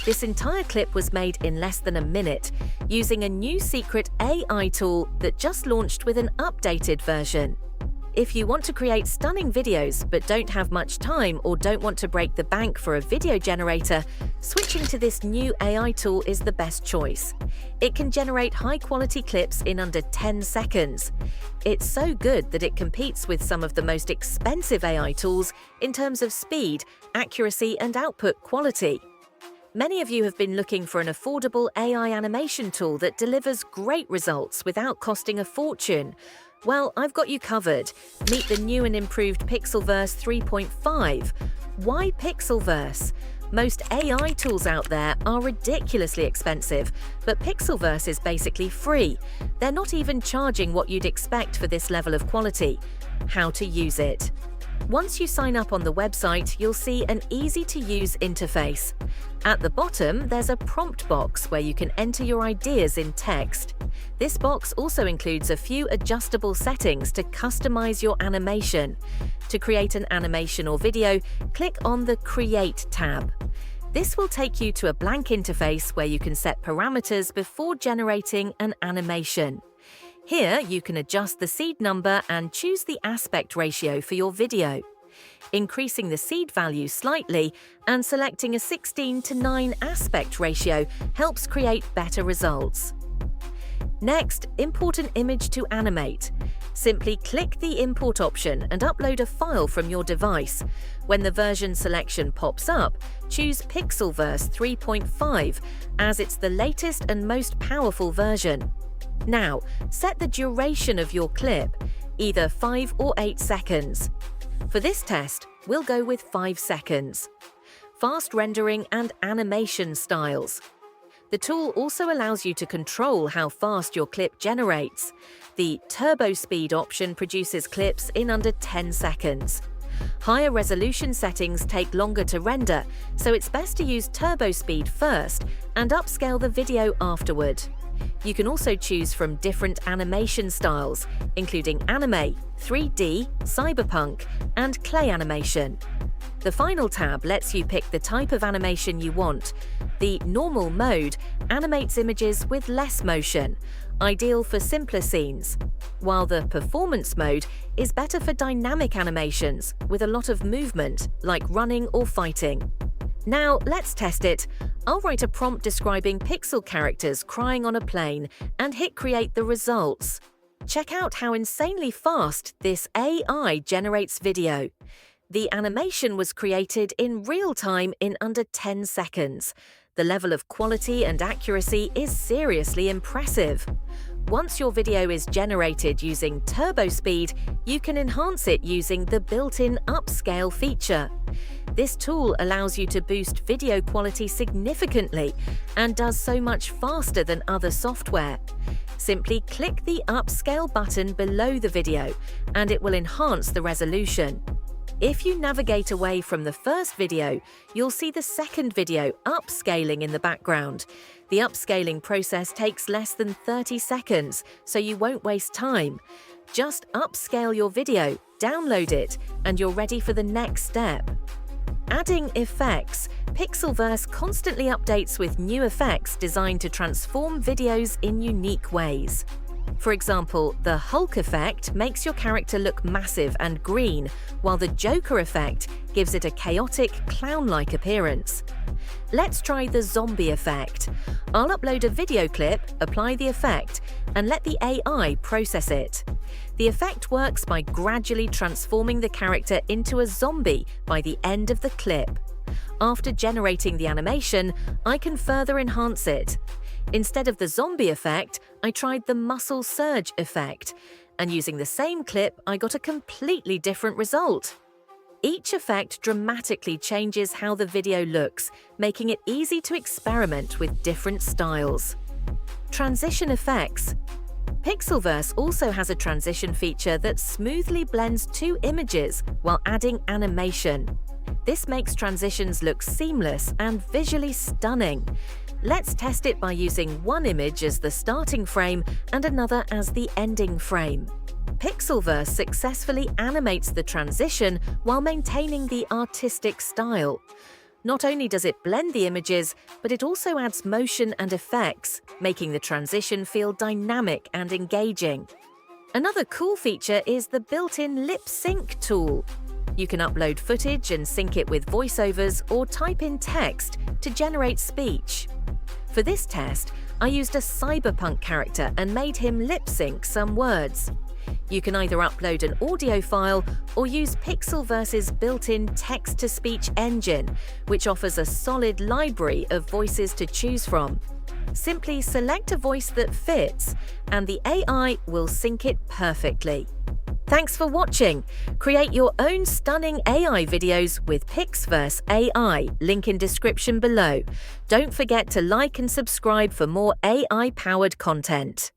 This entire clip was made in less than a minute, using a new secret AI tool that just launched with an updated version. If you want to create stunning videos but don't have much time or don't want to break the bank for a video generator, switching to this new AI tool is the best choice. It can generate high-quality clips in under 10 seconds. It's so good that it competes with some of the most expensive AI tools in terms of speed, accuracy, and output quality. Many of you have been looking for an affordable AI animation tool that delivers great results without costing a fortune. Well, I've got you covered. Meet the new and improved Pixelverse 3.5. Why Pixelverse? Most AI tools out there are ridiculously expensive, but Pixelverse is basically free. They're not even charging what you'd expect for this level of quality. How to use it? Once you sign up on the website, you'll see an easy-to-use interface. At the bottom, there's a prompt box where you can enter your ideas in text. This box also includes a few adjustable settings to customize your animation. To create an animation or video, click on the Create tab. This will take you to a blank interface where you can set parameters before generating an animation. Here, you can adjust the seed number and choose the aspect ratio for your video. Increasing the seed value slightly and selecting a 16:9 aspect ratio helps create better results. Next, import an image to animate. Simply click the Import option and upload a file from your device. When the version selection pops up, choose Pixelverse 3.5 as it's the latest and most powerful version. Now, set the duration of your clip, either 5 or 8 seconds. For this test, we'll go with 5 seconds. Fast rendering and animation styles. The tool also allows you to control how fast your clip generates. The turbo speed option produces clips in under 10 seconds. Higher resolution settings take longer to render, so it's best to use turbo speed first and upscale the video afterward. You can also choose from different animation styles, including anime, 3D, cyberpunk, and clay animation. The final tab lets you pick the type of animation you want. The normal mode animates images with less motion, ideal for simpler scenes, while the performance mode is better for dynamic animations with a lot of movement, like running or fighting. Now, let's test it. I'll write a prompt describing pixel characters crying on a plane and hit create the results. Check out how insanely fast this AI generates video. The animation was created in real time in under 10 seconds. The level of quality and accuracy is seriously impressive. Once your video is generated using turbo speed, you can enhance it using the built-in upscale feature. This tool allows you to boost video quality significantly and does so much faster than other software. Simply click the upscale button below the video and it will enhance the resolution. If you navigate away from the first video, you'll see the second video upscaling in the background. The upscaling process takes less than 30 seconds, so you won't waste time. Just upscale your video, download it, and you're ready for the next step. Adding effects. Pixelverse constantly updates with new effects designed to transform videos in unique ways. For example, the Hulk effect makes your character look massive and green, while the Joker effect gives it a chaotic, clown-like appearance. Let's try the zombie effect. I'll upload a video clip, apply the effect, and let the AI process it. The effect works by gradually transforming the character into a zombie by the end of the clip. After generating the animation, I can further enhance it. Instead of the zombie effect, I tried the muscle surge effect, and using the same clip, I got a completely different result. Each effect dramatically changes how the video looks, making it easy to experiment with different styles. Transition effects. Pixelverse also has a transition feature that smoothly blends two images while adding animation. This makes transitions look seamless and visually stunning. Let's test it by using one image as the starting frame and another as the ending frame. Pixelverse successfully animates the transition while maintaining the artistic style. Not only does it blend the images, but it also adds motion and effects, making the transition feel dynamic and engaging. Another cool feature is the built-in lip sync tool. You can upload footage and sync it with voiceovers or type in text to generate speech. For this test, I used a cyberpunk character and made him lip sync some words. You can either upload an audio file or use Pixelverse's built-in text-to-speech engine, which offers a solid library of voices to choose from. Simply select a voice that fits, and the AI will sync it perfectly. Thanks for watching! Create your own stunning AI videos with Pixverse AI, link in description below. Don't forget to like and subscribe for more AI-powered content.